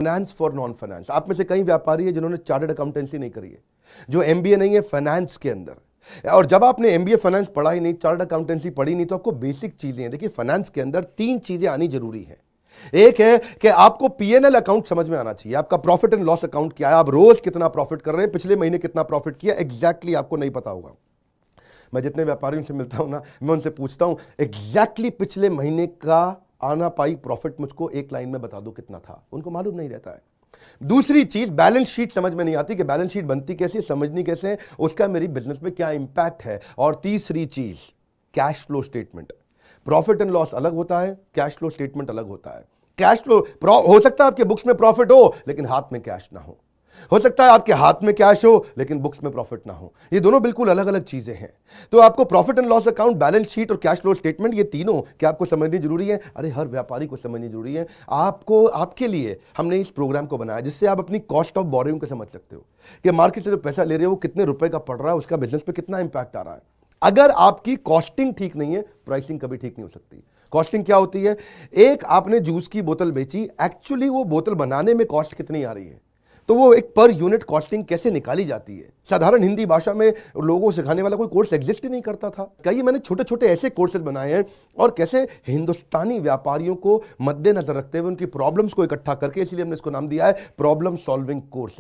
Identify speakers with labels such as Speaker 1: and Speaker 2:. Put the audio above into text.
Speaker 1: Finance for non finance. आप में से कई व्यापारी है जिन्होंने चार्टर्ड अकाउंटेंसी नहीं करी है, जो एमबीए नहीं है फाइनेंस के अंदर। और जब आपने एमबीए फाइनेंस पढ़ा ही नहीं, चार्टर्ड अकाउंटेंसी पढ़ी नहीं, तो आपको बेसिक चीजें हैं। देखिए फाइनेंस के अंदर 3 चीजें आनी जरूरी है। एक है कि आपको पीएनएल अकाउंट समझ में आना चाहिए, आपका प्रॉफिट एंड लॉस अकाउंट क्या है, आप रोज कितना प्रॉफिट कर रहे हैं, पिछले महीने कितना प्रॉफिट किया, एग्जैक्टली आपको नहीं पता होगा। मैं जितने व्यापारियों से मिलता हूं ना, मैं उनसे पूछता हूं एग्जैक्टली पिछले महीने का आना पाई प्रॉफिट मुझको एक लाइन में बता दो कितना था, उनको मालूम नहीं रहता है। दूसरी चीज, बैलेंस शीट समझ में नहीं आती कि बैलेंस शीट बनती कैसे, समझनी कैसे है, उसका मेरी बिजनेस में क्या इंपैक्ट है। और तीसरी चीज, cash flow statement. Profit and loss अलग होता है, कैश फ्लो स्टेटमेंट अलग होता है। कैश फ्लो हो सकता है आपके बुक्स में प्रॉफिट हो लेकिन हाथ में कैश ना हो सकता है आपके हाथ में कैश हो लेकिन बुक्स में प्रॉफिट ना हो। ये दोनों बिल्कुल अलग अलग चीजें हैं। तो आपको profit and loss account, balance sheet और कैश फ्लो स्टेटमेंट, ये तीनों क्या आपको समझनी जरूरी है। अरे हर व्यापारी को समझनी जरूरी है। आपको, आपके लिए हमने इस प्रोग्राम को बनाया जिससे आप अपनी कॉस्ट ऑफ बोरोइंग को समझ सकते हो कि मार्केट से जो पैसा ले रहे हो वो कितने रुपए का पड़ रहा है, उसका बिजनेस पे कितना इंपैक्ट आ रहा है। अगर आपकी कॉस्टिंग ठीक नहीं है, प्राइसिंग कभी ठीक नहीं हो सकती। कॉस्टिंग क्या होती है? एक आपने जूस की बोतल बेची, एक्चुअली वो बोतल बनाने में कॉस्ट कितनी आ रही है, तो वो एक पर यूनिट कॉस्टिंग कैसे निकाली जाती है। साधारण हिंदी भाषा में लोगों को सिखाने वाला कोई कोर्स एग्जिस्ट ही नहीं करता था। कई मैंने छोटे छोटे ऐसे कोर्सेज बनाए हैं और कैसे हिंदुस्तानी व्यापारियों को मद्देनजर रखते हुए उनकी प्रॉब्लम्स को इकट्ठा करके, इसलिए हमने इसको नाम दिया है प्रॉब्लम सॉल्विंग कोर्स।